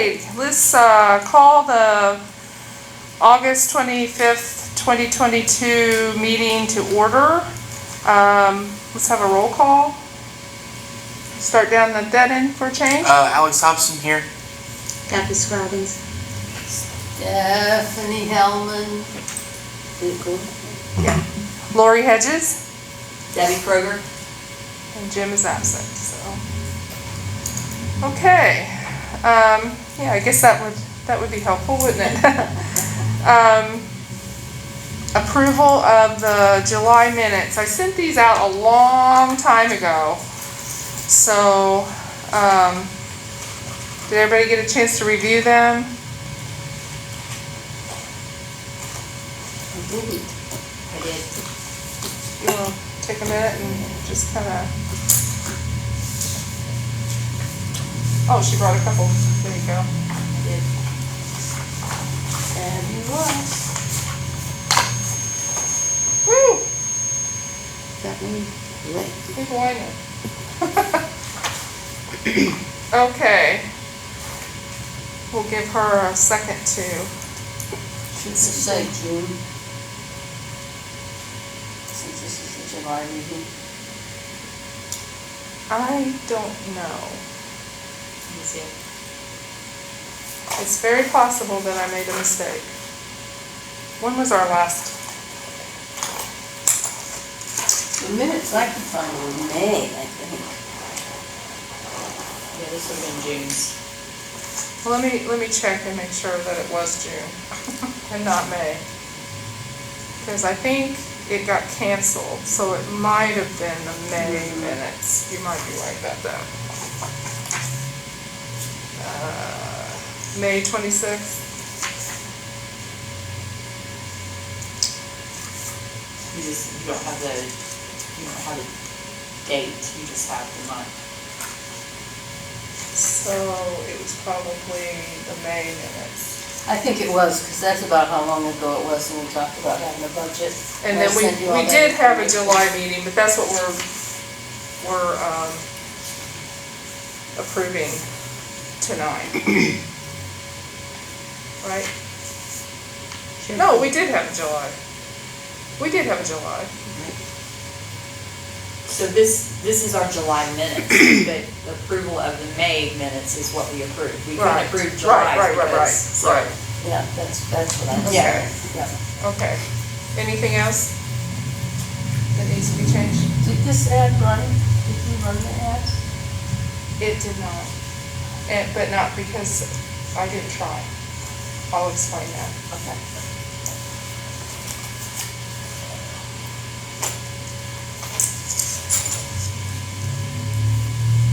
Okay, let's call the August 25th, 2022 meeting to order. Let's have a roll call. Start down the dead end for a change. Alex Hobson here. Kathy Scroggins. Stephanie Hellman. Yeah. Lori Hedges. Debbie Kroger. And Jim is absent, so. Okay. Yeah, I guess that would be helpful, wouldn't it? Approval of the July minutes. I sent these out a long time ago. So, did everybody get a chance to review them? I did. You want to take a minute and just kind of... Oh, she brought a couple. There you go. I did. Fabulous. Woo! That one? Right. Big whiner. Okay. We'll give her a second to... Should we say June? Since this is the July meeting. I don't know. Let me see. It's very possible that I made a mistake. When was our last? The minutes I can find were May, I think. Yeah, this would have been June's. Well, let me check and make sure that it was June and not May. Because I think it got canceled, so it might have been the May minutes. You might be right about that. May 26th. You don't have the date, you just have the month. So it was probably the May minutes. I think it was, because that's about how long ago it was when we talked about having a budget. And then we did have a July meeting, but that's what we're approving tonight. Right? No, we did have a July. We did have a July. So this is our July minutes, but approval of the May minutes is what we approved. We couldn't Right. approve July. Right. Right. Yeah, that's what I'm Yeah. saying. Yeah. Okay. Anything else that needs to be changed? Did this ad run? Did you run the ads? It did not. But not because I didn't try. I'll explain that. Okay.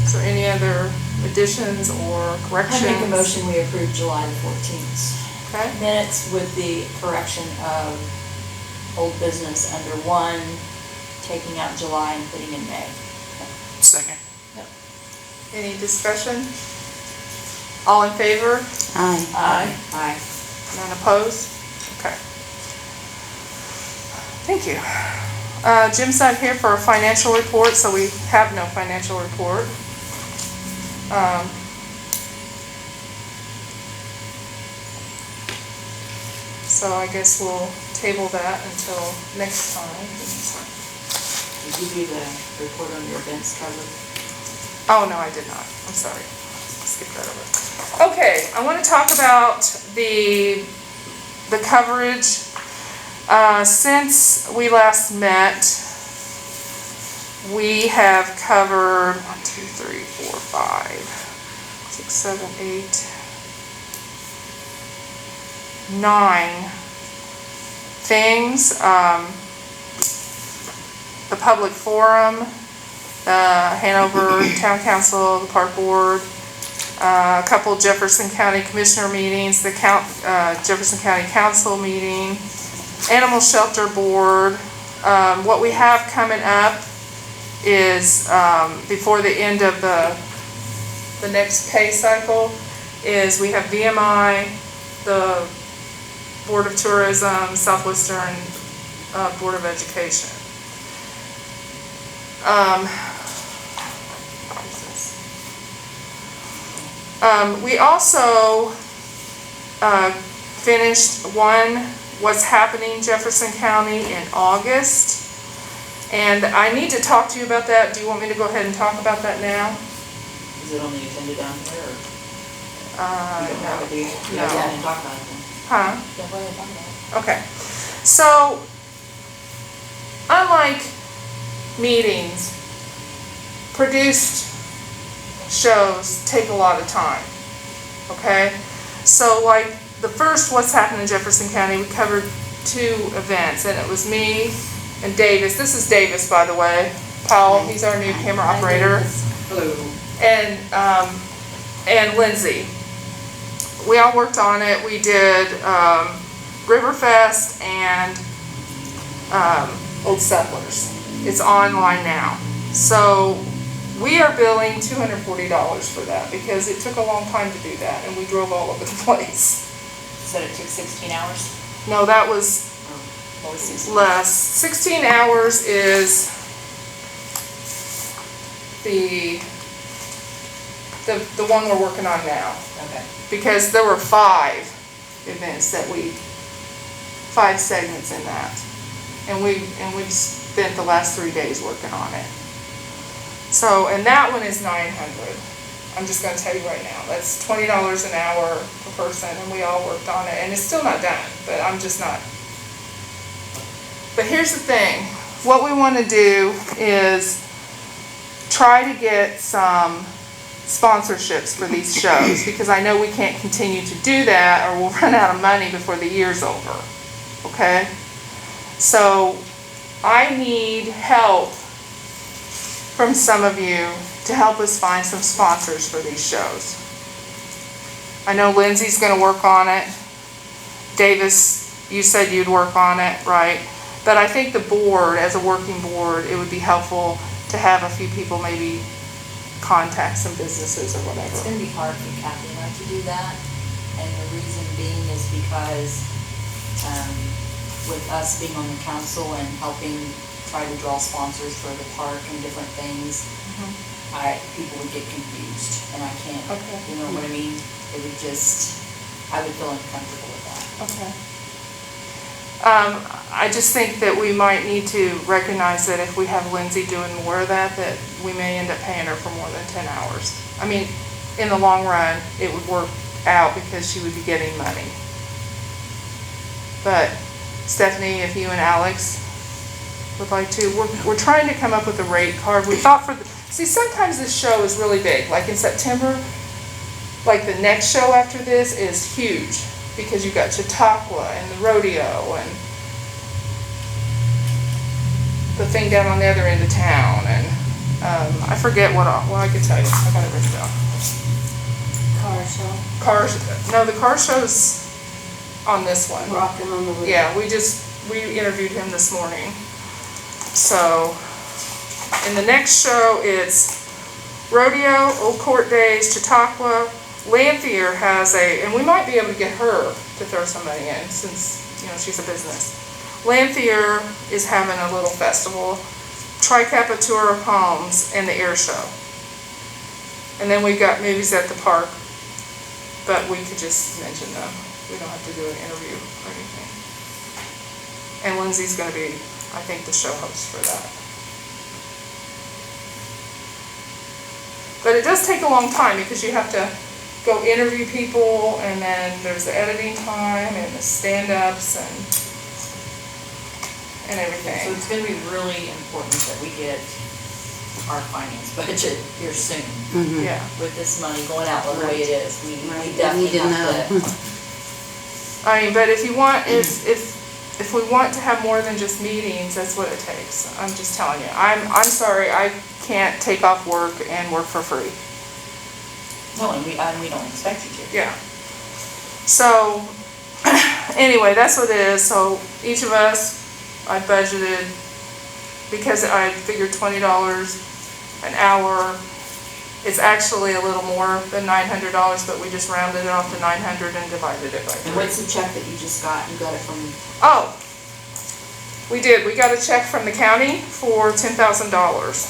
So any other additions or I corrections? make a motion, we approve July the 14th. Okay. Minutes with the correction of old business under 1, taking out July and putting in May. Second. Any discussion? All in favor? Aye. Aye. None opposed? Okay. Thank you. Jim's not here for a financial report, so we have no financial report. So I guess we'll table that until next time. Did you do the report on your events cover? Oh, no, I did not. I'm sorry. Skip that over. Okay, I want to talk about the coverage. Since we last met, we have covered 1, 2, 3, 4, 5, 6, 7, 8, 9 things. The public forum, the Hanover Town Council, the Park Board, a couple Jefferson County Commissioner meetings, the Jefferson County Council meeting, Animal Shelter Board. What we have coming up is, before the end of the next pay cycle, is we have VMI, the Board of Tourism, Southwestern Board of Education. We also, finished one What's Happening Jefferson County in August. And I need to talk to you about that. Do you want me to go ahead and talk about that now? Is it on the agenda down here, or? Uh, You don't have it, do you? no. Yeah, and talk about it then. Huh? Yeah, go ahead and talk about it. Okay. So, unlike meetings, produced shows take a lot of time. Okay? So, like, the first What's Happening in Jefferson County, we covered 2 events, and it was me and Davis. This is Davis, by the way. Powell, he's our new camera operator. Hello. And Lindsay. We all worked on it. We did Riverfest and Old Settlers. It's online now. So we are billing $240 for that because it took a long time to do that, and we drove all over the place. Said it took 16 hours? No, that was What was 16? less. 16 hours is the one we're working on now. Okay. Because there were 5 events that 5 segments in that. And we spent the last 3 days working on it. So, and that one is $900. I'm just gonna tell you right now, that's $20 an hour per person, and we all worked on it, and it's still not done, but I'm just not. But here's the thing, what we wanna do is try to get some sponsorships for these shows, because I know we can't continue to do that, or we'll run out of money before the year's over, okay? So, I need help from some of you to help us find some sponsors for these shows. I know Lindsay's gonna work on it. Davis, you said you'd work on it, right? But I think the board, as a working board, it would be helpful to have a few people maybe contact some businesses or It's whatever. gonna be hard for Kathy and I to do that, and the reason being is because, with us being on the council and helping try to draw sponsors for the park and different things, people would get confused, and I can't, Okay. you know what I mean? It would just, I would feel uncomfortable with that. Okay. I just think that we might need to recognize that if we have Lindsay doing more of that we may end up paying her for more than 10 hours. I mean, in the long run, it would work out because she would be getting money. But Stephanie, if you and Alex would like to, we're trying to come up with a rate card. We thought see, sometimes this show is really big, like in September, like the next show after this is huge, because you've got Chautauqua and the rodeo and the thing down on the other end of town, and I forget what I could tell you. I got it written down. Car show. No, the car show's on this one. Rockin' on the Wheel. Yeah, we interviewed him this morning. So, in the next show, it's rodeo, Old Court Days, Chautauqua. Lanthier has and we might be able to get her to throw somebody in since, she's a business. Lanthier is having a little festival, Tricapa Tour of Homes, and the air show. And then we've got movies at the park, but we could just mention them. We don't have to do an interview or anything. And Lindsay's gonna be, I think, the show host for that. But it does take a long time because you have to go interview people, and then there's the editing time and the stand-ups and So everything. it's gonna be really important that we get our finance budget here soon. Yeah. With this money going out the way it is, we Right, we definitely need to have to. know. I mean, but if you want, if we want to have more than just meetings, that's what it takes. I'm just telling you. I'm sorry, I can't take off work and work for free. No, and we don't expect you to. Yeah. So, anyway, that's what it is. So each of us, I budgeted, because I figured $20 an hour. It's actually a little more than $900, but we just rounded it off to 900 and divided it by And 3. what's the check that you just got? You got it from, Oh, we did. We got a check from the county for $10,000.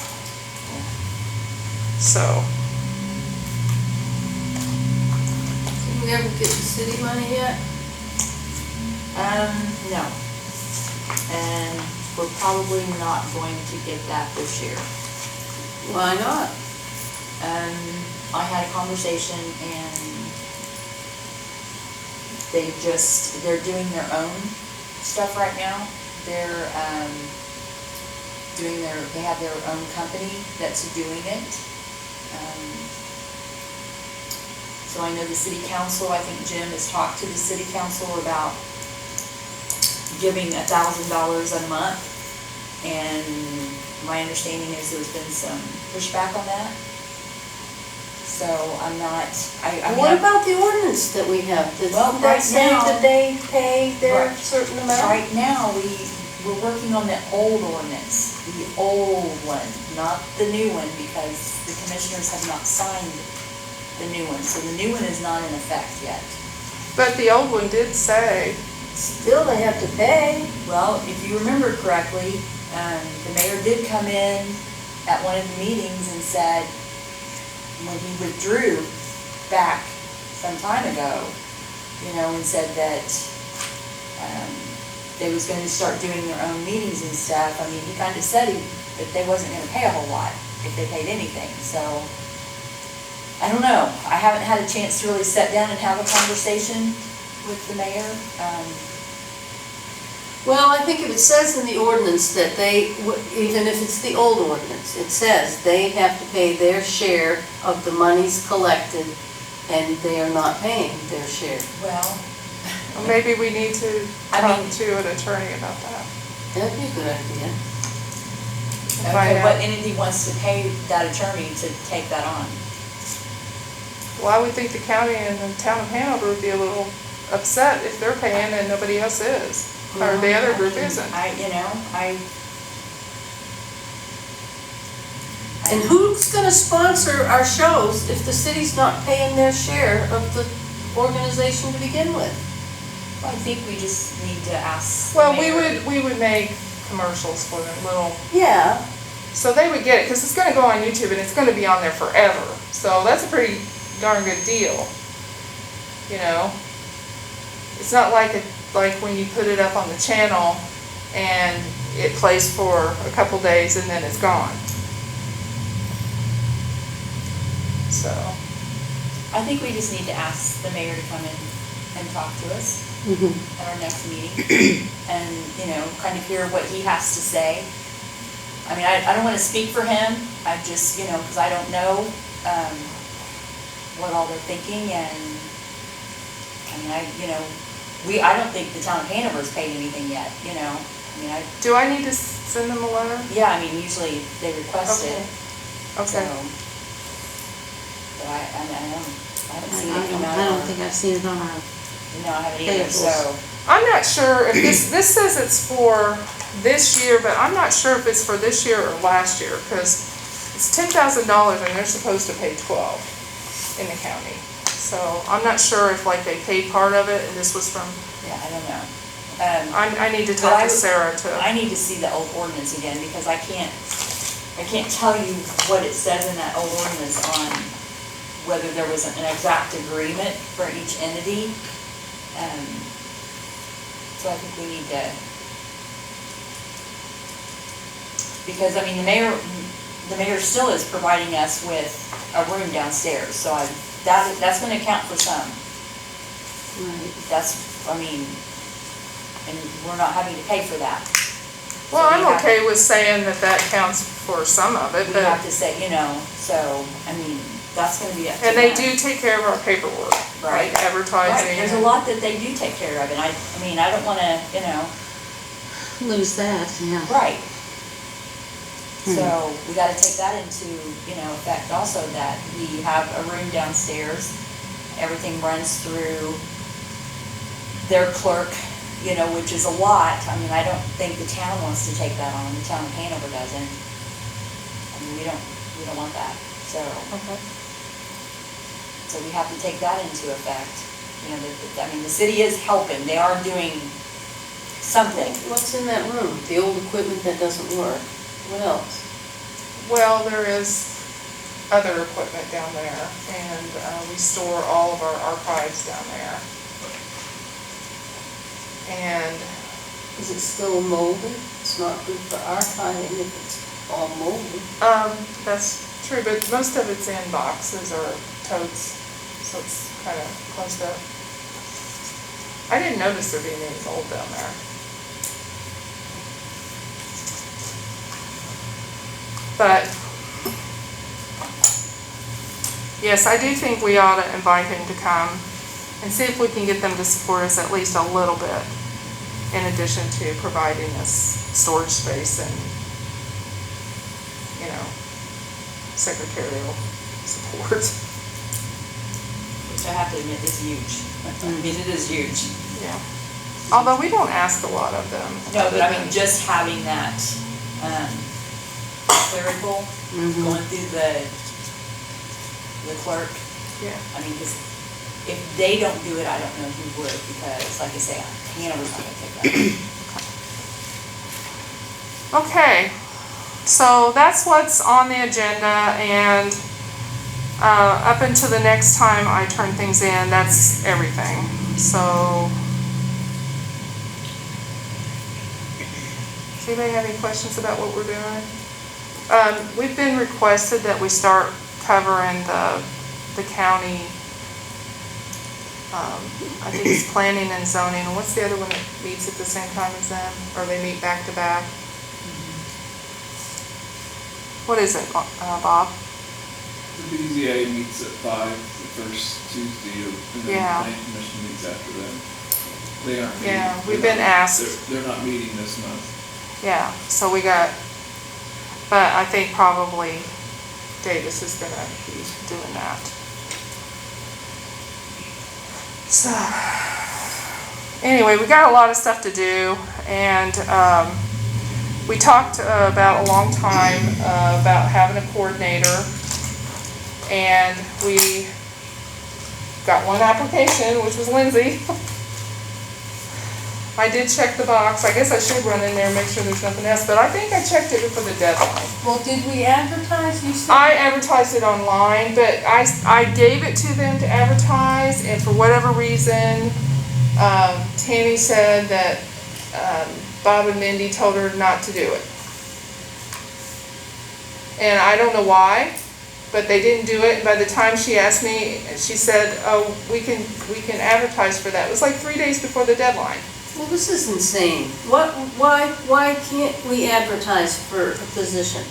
So, never get the city money yet? No. And we're probably not going to get that this year. Why not? I had a conversation and they're doing their own stuff right now. They're, they have their own company that's doing it. So I know the city council, I think Jim has talked to the city council about giving $1,000 a month. And my understanding is there's been some pushback on that. So I'm not, What about the ordinance that we have? Does Well, that right say now- that they pay their Right. certain amount? Right now, we're working on the old ordinance, the old one, not the new one, because the commissioners have not signed the new one, so the new one is not in effect yet. But the old one did say, Still, they have to pay. Well, if you remember correctly, the mayor did come in at one of the meetings and said, when he withdrew back some time ago, and said that they was going to start doing their own meetings and stuff. I mean, he kind of said that they wasn't going to pay a whole lot if they paid anything. So, I don't know. I haven't had a chance to really sit down and have a conversation with the mayor. Well, I think if it says in the ordinance that even if it's the old ordinance, it says they have to pay their share of the monies collected, and they are not paying their share. Well, well, maybe we need to I talk mean- to an attorney about that. That'd be a good idea. Find okay, out. what entity wants to pay that attorney to take that on? Well, I would think the county and the town of Hanover would be a little upset if they're paying and nobody else is, or the other group isn't. And who's gonna sponsor our shows if the city's not paying their share of the organization to begin with? I think we just need to ask. the Well, mayor. we would make commercials for them, little, Yeah, so they would get it, because it's gonna go on YouTube and it's gonna be on there forever. So that's a pretty darn good deal, It's not like when you put it up on the channel and it plays for a couple days and then it's gone. So, I think we just need to ask the mayor to come in and talk to us at our next meeting and, kind of hear what he has to say. I mean, I don't want to speak for him. I just, because I don't know what all they're thinking, and I don't think the town of Hanover's paid anything yet, do I need to send them a letter? yeah, I mean, usually they request it. Okay. But I haven't seen it come out. I don't think I've seen it on our, No, I haven't either, Payables. so. I'm not sure if this says it's for this year, but I'm not sure if it's for this year or last year, because it's $10,000 and they're supposed to pay 12 in the county. So I'm not sure if they paid part of it and this was from, Yeah, I don't know. I need to talk to Sarah I to, need to see the old ordinance again, because I can't tell you what it says in that old ordinance on whether there was an exact agreement for each entity. So I think we need to, because, I mean, the mayor still is providing us with a room downstairs, so that's gonna count for some. right. And we're not having to pay for that. well, So we I'm have- okay with saying that counts for some of it, We have but, to say, so, that's gonna be up to and they them. do take care of our paperwork, Right. like advertising. Right, there's a lot that they do take care of, and I don't wanna, Lose that, yeah. right. So, we gotta take that into, effect also, that we have a room downstairs, everything runs through their clerk, which is a lot. I don't think the town wants to take that on, the town of Hanover doesn't. We don't want that, so. Okay. So we have to take that into effect. The city is helping, they are doing something. what's in that room? The old equipment that doesn't work. What else? Well, there is other equipment down there, and we store all of our archives down there. And Is it still molded? It's not good for archiving if it's all molded. that's true, but most of it's in boxes or totes, so it's kind of closed up. I didn't notice there being any mold down there. But, yes, I do think we ought to invite him to come and see if we can get them to support us at least a little bit, in addition to providing us storage space and, you know, secretarial support. Which I have to admit is huge. I mean, it is huge. Yeah. Although we don't ask a lot of them. No, but I mean, just having that, clerical going through the clerk. Yeah. I mean, 'cause if they don't do it, I don't know who would, because like I say, Hanover's not gonna take that. Okay, so that's what's on the agenda, and up until the next time I turn things in, that's everything. So, does anybody have any questions about what we're doing? We've been requested that we start covering the county, I think it's planning and zoning, and what's the other one that meets at the same time as them, or they meet back to back? What is it, Bob? The BZA meets at 5, the first Tuesday, and then Yeah. the planning commission meets after them. They aren't meeting. Yeah, we've they're been not- asked. They're not meeting this month. Yeah, so we got, but I think probably Davis is gonna be doing that. So, anyway, we got a lot of stuff to do, and we talked about a long time about having a coordinator, and we got one application, which was Lindsay. I did check the box. I guess I should run in there and make sure there's nothing else, but I think I checked it before the deadline. Well, did we advertise, you said? I advertised it online, but I gave it to them to advertise, and for whatever reason, Tammy said that Bob and Mindy told her not to do it. And I don't know why, but they didn't do it, and by the time she asked me, she said, oh, we can advertise for that. It was like 3 days before the deadline. Well, this is insane. Why can't we advertise for a position?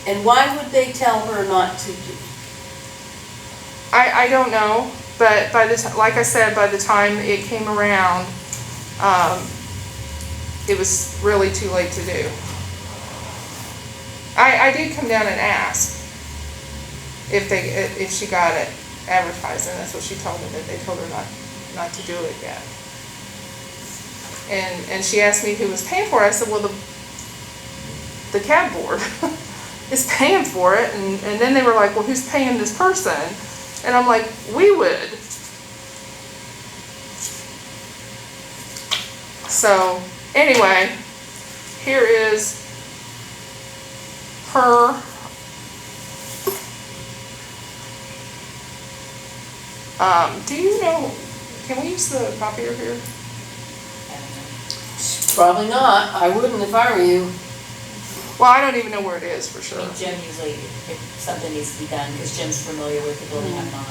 And why would they tell her not to do? I don't know, but like I said, by the time it came around, it was really too late to do. I did come down and ask if she got it advertised, and that's what she told me, that they told her not to do it yet. And she asked me who was paying for it. I said, well, the CAB board is paying for it. And then they were like, well, who's paying this person? And I'm like, we would. So anyway, here is her do you know, can we use the copier here? Probably not. I wouldn't if I were you. Well, I don't even know where it is for I sure. mean, Jim usually, if something needs to be done, because Jim's familiar with the building, I'm not.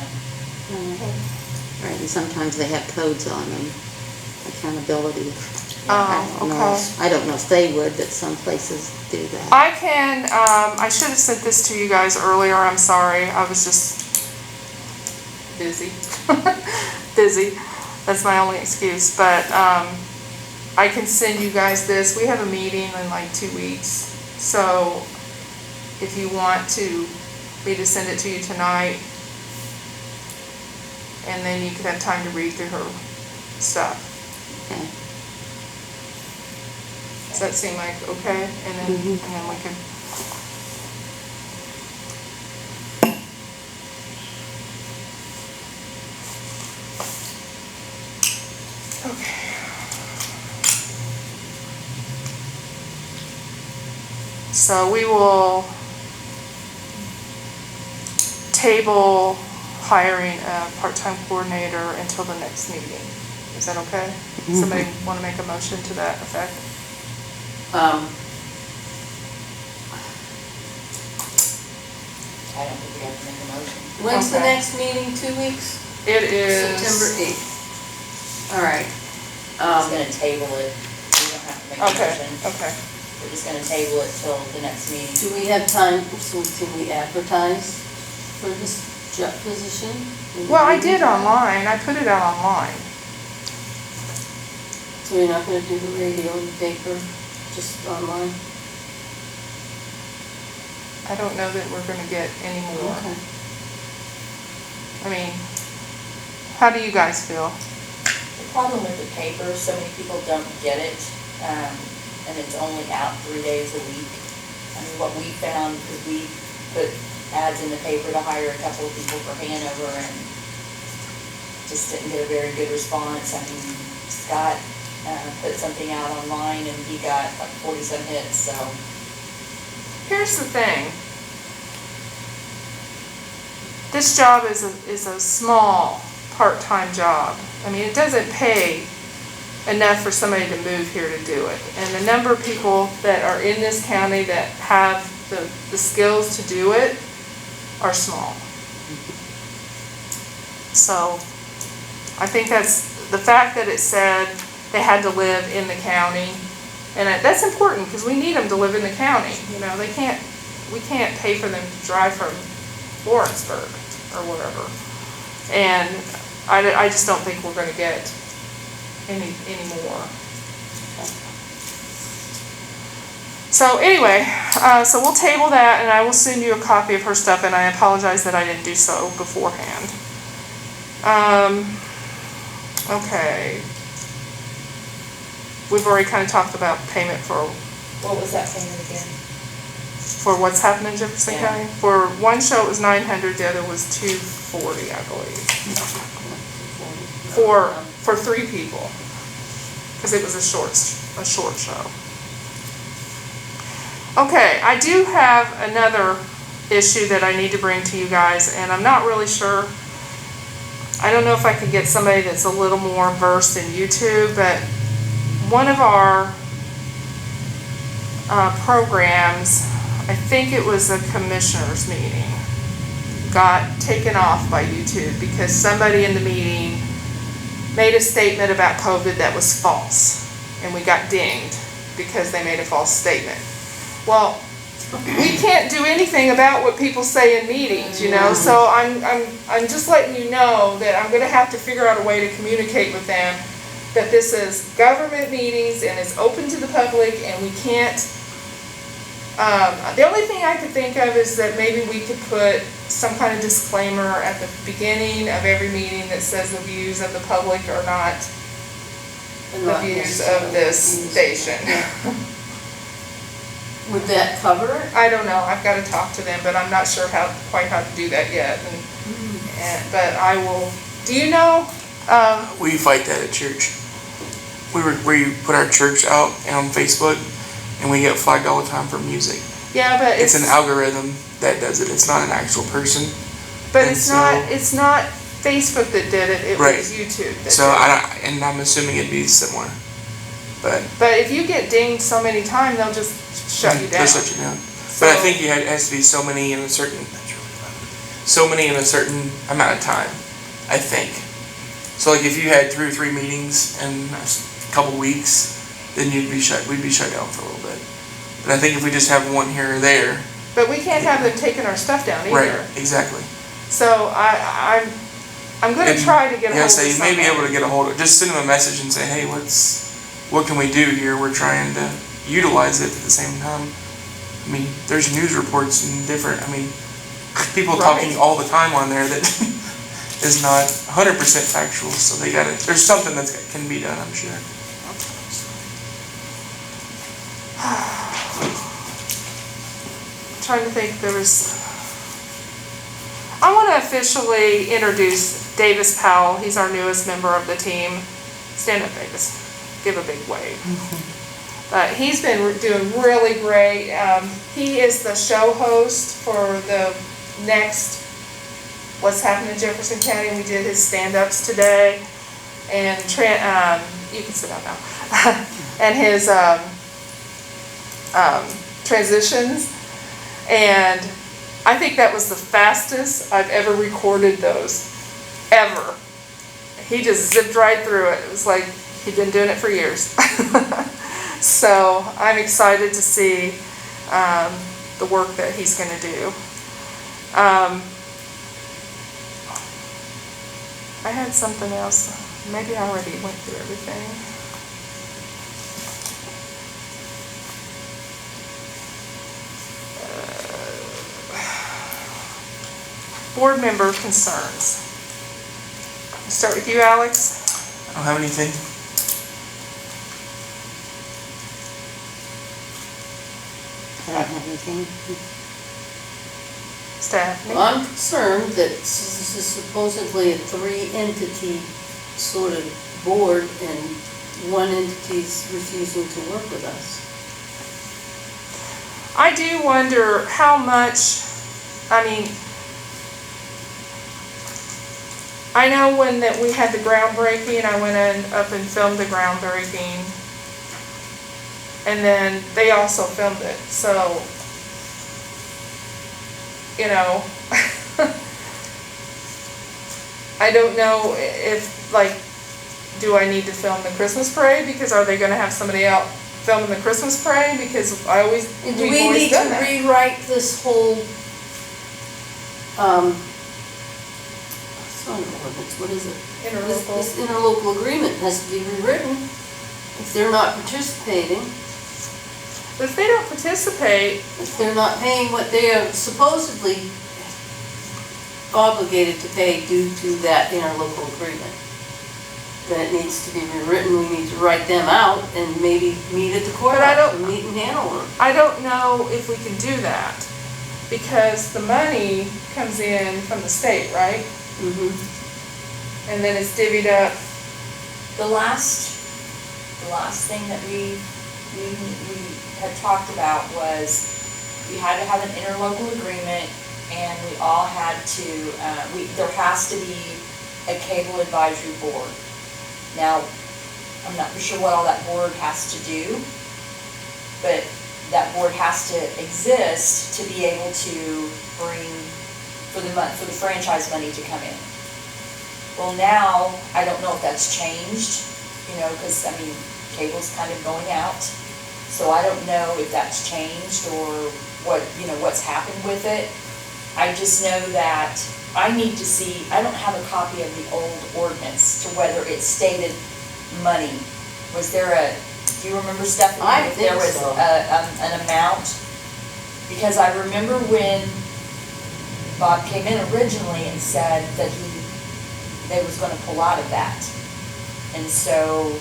Right, and sometimes they have codes on them, accountability. Oh, I don't know if they would, but some places do that. I can, I should have sent this to you guys earlier, I'm sorry, I was just busy. Busy, that's my only excuse, but, I can send you guys this. We have a meeting in like 2 weeks, so if you want me to send it to you tonight, and then you could have time to read through her stuff. Okay. Does that seem like okay? And then we could. Okay. So we will table hiring a part-time coordinator until the next meeting. Is that okay? Somebody want to make a motion to that effect? I don't think we have to make a motion. When's the Okay. next meeting, 2 weeks? It is. September 8th. All right. We're just gonna table it. We don't have to make a Okay, motion. okay. We're just gonna table it till the next meeting. Do we have time, so can we advertise for this job position? Well, I did online. I put it out online. So you're not gonna do the radio and the paper, just online? I don't know that we're gonna get any more. Okay. I mean, how do you guys feel? The problem with the paper, so many people don't get it, and it's only out 3 days a week. I mean, what we found, because we put ads in the paper to hire a couple of people for Hanover, and just didn't get a very good response. I mean, Scott put something out online, and he got like 40-some hits, so. Here's the thing. This job is a small, part-time job. I mean, it doesn't pay enough for somebody to move here to do it. And the number of people that are in this county that have the skills to do it are small. So, I think that's, the fact that it said they had to live in the county, and that's important, because we need them to live in the county, you know, we can't pay for them to drive from Lawrenceburg or whatever. And I just don't think we're gonna get any more. So anyway, so we'll table that, and I will send you a copy of her stuff, and I apologize that I didn't do so beforehand. Okay. We've already kind of talked about payment for What was that payment again? what's happening in Jefferson Yeah. County. For one show, it was 900, the other was 240, I believe. For 3 people, because it was a short show. Okay, I do have another issue that I need to bring to you guys, and I'm not really sure. I don't know if I could get somebody that's a little more versed in YouTube, but one of our programs, I think it was a commissioners meeting, got taken off by YouTube because somebody in the meeting made a statement about COVID that was false, and we got dinged because they made a false statement. Well, we can't do anything about what people say in meetings, you know, so I'm just letting you know that I'm gonna have to figure out a way to communicate with them that this is government meetings and it's open to the public, and we can't, the only thing I could think of is that maybe we could put some kind of disclaimer at the beginning of every meeting that says the views of the public are not the views of this station. Would that cover it? I don't know, I've gotta talk to them, but I'm not sure quite how to do that yet, but I will, do you know, We fight that at church. We put our church out on Facebook, and we get flagged all the time for music. yeah, but It's an algorithm that does it. It's not an actual person. but and it's not Facebook that did it, it Right. was YouTube that So did it. I'm assuming it'd be similar. But But if you get dinged so many times, they'll just shut you down. they'll shut you down. But I So- think it has to be so many in a certain amount of time, I think. So like if you had 2 or 3 meetings in a couple weeks, then we'd be shut down for a little bit. But I think if we just have one here or there, But we can't have them taking our stuff down either. right, exactly. So I'm gonna And, try to get a hold of so you may be able to somebody. get a hold of, just send them a message and say, hey, what can we do here? We're trying to utilize it at the same time. I mean, there's news reports and people talking Right. all the time on there that is not 100% factual, so there's something that can be done, I'm sure. Trying to think, I want to officially introduce Davis Powell. He's our newest member of the team. Stand up, Davis. Give a big wave. He's been doing really great. He is the show host for the next what's happening in Jefferson County. We did his stand-ups today, and you can sit down now. And his transitions, and I think that was the fastest I've ever recorded those, ever. He just zipped right through it. It was like he'd been doing it for years. So I'm excited to see the work that he's going to do. I had something else. Maybe I already went through everything. Board member concerns. Start with you, Alex. I don't have anything. I don't have anything. Stephanie. Well, I'm concerned that this is supposedly a three-entity sort of board, and one entity's refusing to work with us. I do wonder how much, I mean, I know when that we had the groundbreaking, I went in up and filmed the groundbreaking. And then they also filmed it, so, you know, I don't know if, like, do I need to film the Christmas parade? Because are they gonna have somebody out filming the Christmas parade? Because Do we always need done to that. rewrite this whole, it's not an ordinance, what is it? Interlocal. This interlocal agreement has to be rewritten if they're not participating, But if they don't participate, if they're not paying what they are supposedly obligated to pay due to that interlocal agreement, then it needs to be rewritten. We need to write them out and maybe meet at the courthouse or meet in Hanover. I don't know if we can do that, because the money comes in from the state, right? Mm-hmm. And then it's divvied up. The last thing that we had talked about was we had to have an interlocal agreement, and we all had to, there has to be a cable advisory board. Now, I'm not for sure what all that board has to do, but that board has to exist to be able to bring, for the franchise money to come in. Well, now, I don't know if that's changed, because, I mean, cable's kind of going out. So I don't know if that's changed or what, what's happened with it. I just know that I need to see, I don't have a copy of the old ordinance to whether it stated money. Was there do you remember, Stephanie? I if there think was so. an amount? Because I remember when Bob came in originally and said that they was gonna pull out of that. And so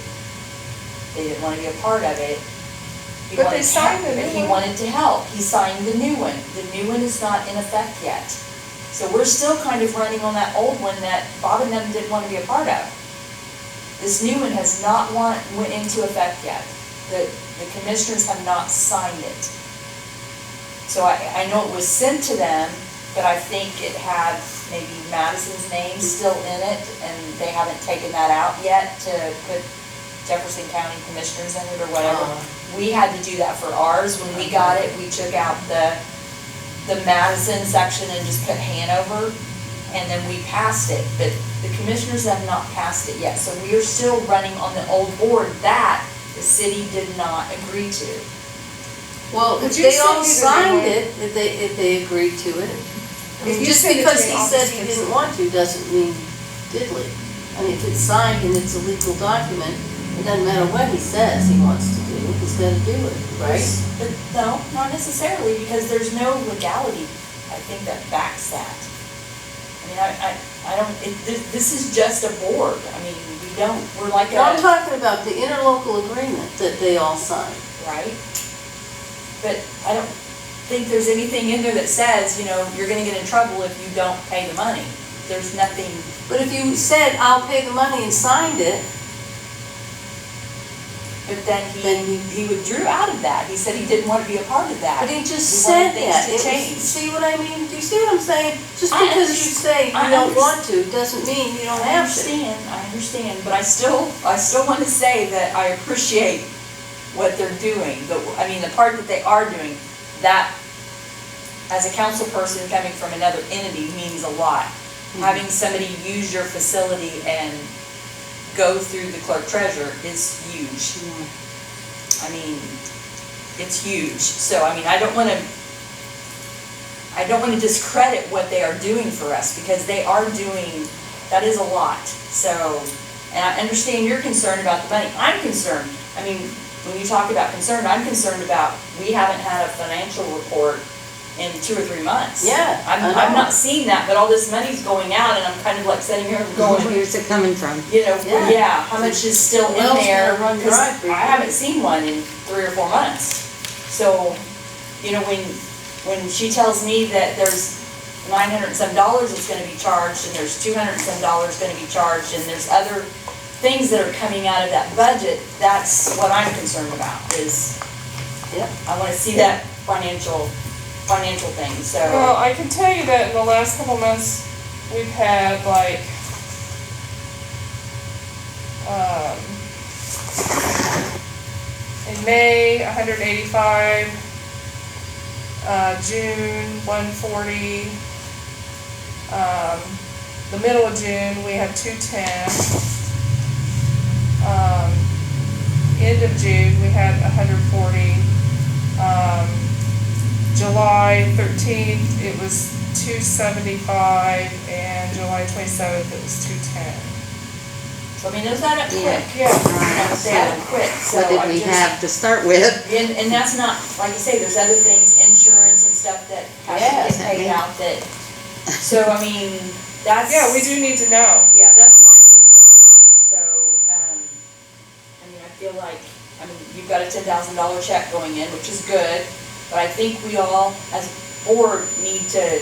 they didn't want to be a part of it. But they signed the new But he one. wanted to help. He signed the new one. The new one is not in effect yet. So we're still kind of running on that old one that Bob and them didn't want to be a part of. This new one has not went into effect yet. The commissioners have not signed it. So I know it was sent to them, but I think it had maybe Madison's name still in it, and they haven't taken that out yet to put Jefferson County Commissioners in it or whatever. We had to do that for ours. When we got it, we took out the Madison section and just put Hanover, and then we passed it. But the commissioners have not passed it yet, so we are still running on the old board that the city did not agree to. Well, Would if you they all send me the signed new it, if they agreed to it, If you just send it to because me, he I'll said just he fix didn't it. want to doesn't mean diddly. I mean, if it's signed and it's a legal document, it doesn't matter what he says he wants to do, he's gotta do it, right? But no, not necessarily, because there's no legality, I think, that backs that. I mean, I don't, this is just a board. I mean, we're like No, I'm a, talking about the interlocal agreement that they all signed. right? But I don't think there's anything in there that says, you're gonna get in trouble if you don't pay the money. There's nothing, But if you said, I'll pay the money and signed it, but then Then he withdrew out of that. He said he didn't want to be a part of that. But he just He wanted said things that. to It was- change. See what I mean? Do you see what I'm saying? Just I because you say I you don't understand. want to, doesn't mean you don't have to. I understand, but I still want to say that I appreciate what they're doing. I mean, the part that they are doing, that, as a council person coming from another entity means a lot. Having somebody use your facility and go through the clerk treasurer is huge. I mean, it's huge. So, I mean, I don't want to discredit what they are doing for us, because they are doing, that is a lot. So, and I understand your concern about the money. I'm concerned. I mean, when you talk about concern, I'm concerned about, we haven't had a financial report in 2 or 3 months. Yeah, I know. I'm not seeing that, but all this money's going out, and I'm kind of like sitting here and going, Where's it coming from? you know, Yeah. yeah, how much is still in Well's there? gonna run 'Cause dry pretty I haven't seen one in 3 or 4 months. So, you know, when she tells me that there's $900 and some that's gonna be charged, and there's $200 and some gonna be charged, and there's other things that are coming out of that budget, that's what I'm concerned about, is Yep. I wanna see that financial thing, so. Well, I can tell you that in the last couple months, we've had like, in May, 185, June, 140, the middle of June, we had 210. End of June, we had 140. July 13th, it was 275, and July 27th, it was 210. So, I mean, those add up quick. Yeah. They add up quick, so What did I we just. have to start with? And that's not, like you say, there's other things, insurance and stuff that has Yes, to get paid out that, so, I mean, that's. Yeah, we do need to know. Yeah, that's my concern. So, I mean, I feel like, I mean, you've got a $10,000 check going in, which is good, but I think we all, as a board, need to,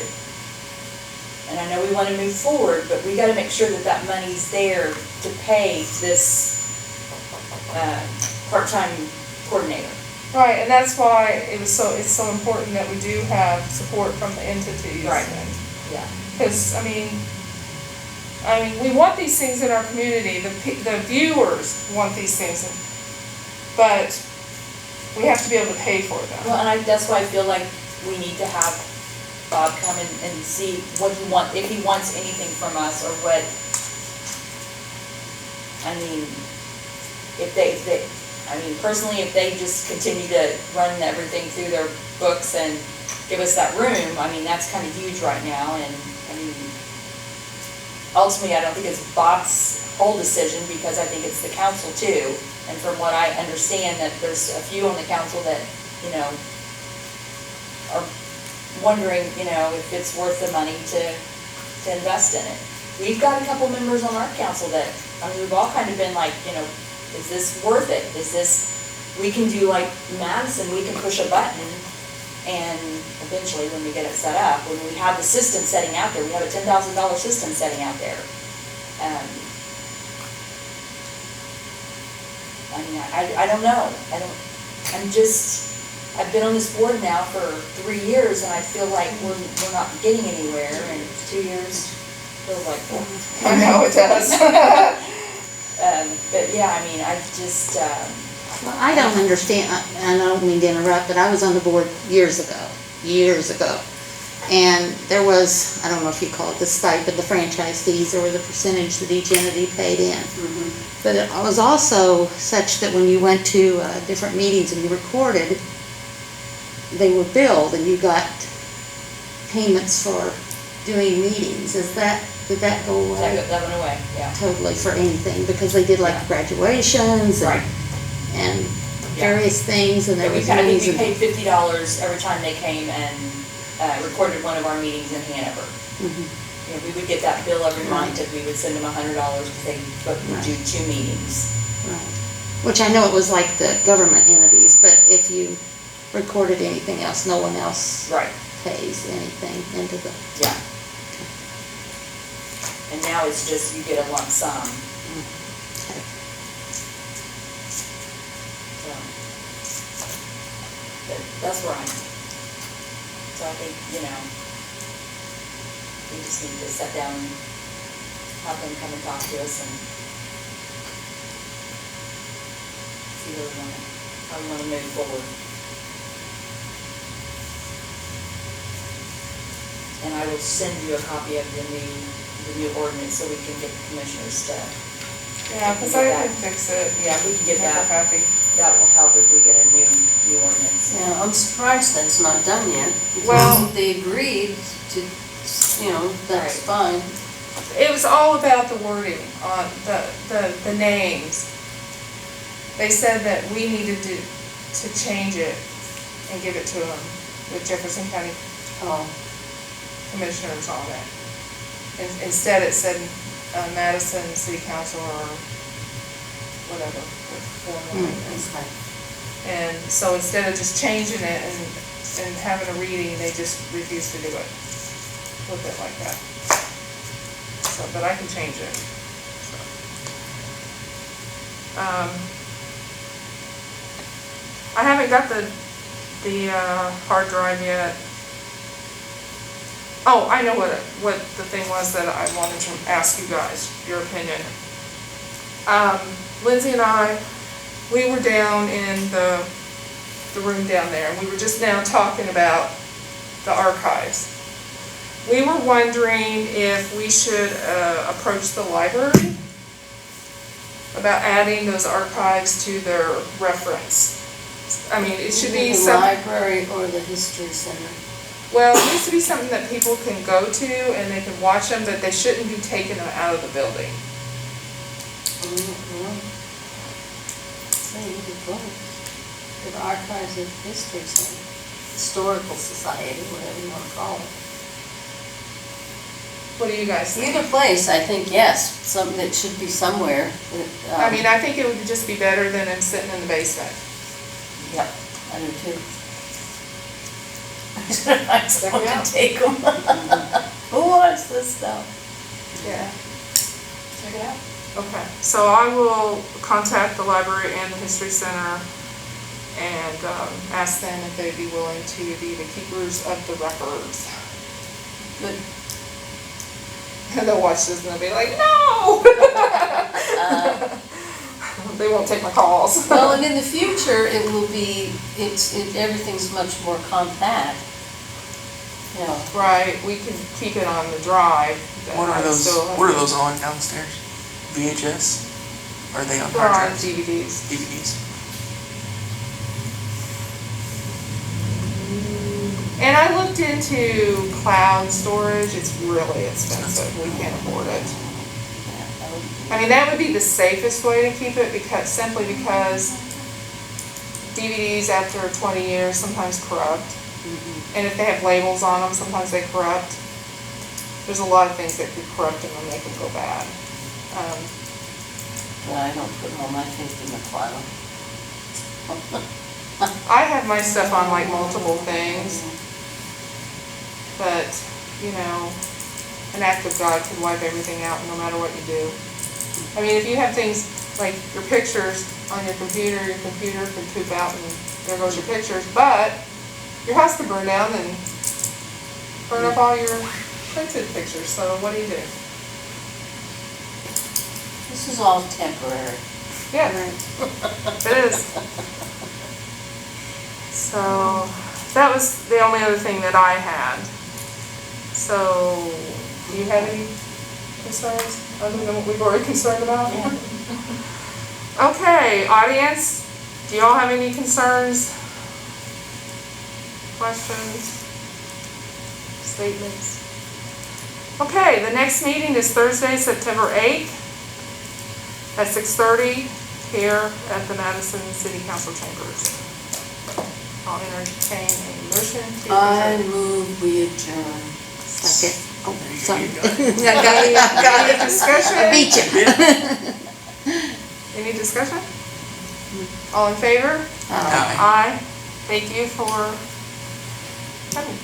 and I know we want to move forward, but we got to make sure that that money's there to pay this part-time coordinator. Right, and that's why it's so important that we do have support from the entities. Right. Yeah. Because, I mean, we want these things in our community, the viewers want these things, but we have to be able to pay for them. Well, and that's why I feel like we need to have Bob come and see what he wants, if he wants anything from us, or what, I mean, if they, I mean, personally, if they just continue to run everything through their books and give us that room, I mean, that's kind of huge right now, and, I mean, ultimately, I don't think it's Bob's whole decision, because I think it's the council too, and from what I understand, that there's a few on the council that, you know, are wondering, you know, if it's worth the money to invest in it. We've got a couple members on our council that, I mean, we've all kind of been like, you know, is this worth it? Is this, we can do like Madison, we can push a button, and eventually when we get it set up, when we have the system setting out there, we have a $10,000 system setting out there. I mean, I don't know. I've been on this board now for 3 years, and I feel like we're not getting anywhere, and 2 years feels like, I know it does. but yeah, I mean, I just, Well, I don't understand, I don't mean to interrupt, but I was on the board years ago. And there was, I don't know if you call it the stipend, the franchise fees, or the percentage that each entity paid in. But it was also such that when you went to different meetings and you recorded, they were billed and you got payments for doing meetings. Did that go away? that went away, yeah. Totally for anything, because they did like Yeah. graduations Right. and Yeah. various things, and there Yeah, was I think meetings. we paid $50 every time they came and recorded one of our meetings in Hanover. Mhm. You know, we would get that bill every month, and we would send them $100 because they would do 2 meetings. Right. Which I know it was like the government entities, but if you recorded anything else, no one else Right, pays anything into the, yeah. And now it's just, you get a lump sum. So, but that's where I'm at. So I think, we just need to sit down and have them come and talk to us and see how we want to move forward. And I will send you a copy of the new ordinance so we can get the commissioners to, Yeah, because I can fix it. yeah, we can get Make her that. happy. That will help if we get a new ordinance. Yeah, I'm surprised that's not done yet. Well- Because they agreed to, that's fine. It was all about the wording on the names. They said that we needed to change it and give it to them, the Jefferson County Oh, commissioners on it. Instead it said Madison City Council or whatever. okay. And so instead of just changing it and having a reading, they just refused to do it with it like that. So, but I can change it. I haven't got the hard drive yet. Oh, I know what the thing was that I wanted to ask you guys, your opinion. Lindsay and I, we were down in the room down there, and we were just now talking about the archives. We were wondering if we should approach the library about adding those archives to their reference. I mean, it should be The some. library or the history center. Well, it needs to be something that people can go to and they can watch them, but they shouldn't be taking them out of the building. Say, you could both. The Archives of History Center, Historical Society, whatever you want to call it. What do you guys think? Either place, I think, yes, something that should be somewhere. I mean, I think it would just be better than them sitting in the basement. Yep, I do too. I Check it out. to take them. Who wants this stuff? Yeah. Check it out. Okay, so I will contact the library and the history center and ask them if they'd be willing to be the keepers of the records. Good. And they'll watch this and they'll be like, no! They won't take my calls. Well, and in the future, it will be, everything's much more compact. You know, Right, we can keep it on the drive. What are I those, still have what are to- those on downstairs? VHS? Are they on They're hard on drives? DVDs. DVDs? And I looked into cloud storage, it's really expensive, we can't afford it. I mean, that would be the safest way to keep it simply because DVDs after 20 years sometimes corrupt. And if they have labels on them, sometimes they corrupt. There's a lot of things that could corrupt them and make them go bad. I don't put all my faith in the cloud. I have my stuff on like multiple things, but, an act of God could wipe everything out no matter what you do. I mean, if you have things like your pictures on your computer could poop out and there goes your pictures, but your house could burn down and burn up all your printed pictures, so what do you do? This is all temporary. Yeah, it is. So, that was the only other thing that I had. So, do you have any concerns other than what we've already concerned about? Okay, audience, do y'all have any concerns, questions, statements? Okay, the next meeting is Thursday, September 8th at 6:30 here at the Madison City Council Chambers. I'll entertain a motion to I adjourn. move we adjourn. Second. Oh, There you sorry. go. Got any discussion? I beat you. Any discussion? All in favor? Aye. Aye. Thank you for coming.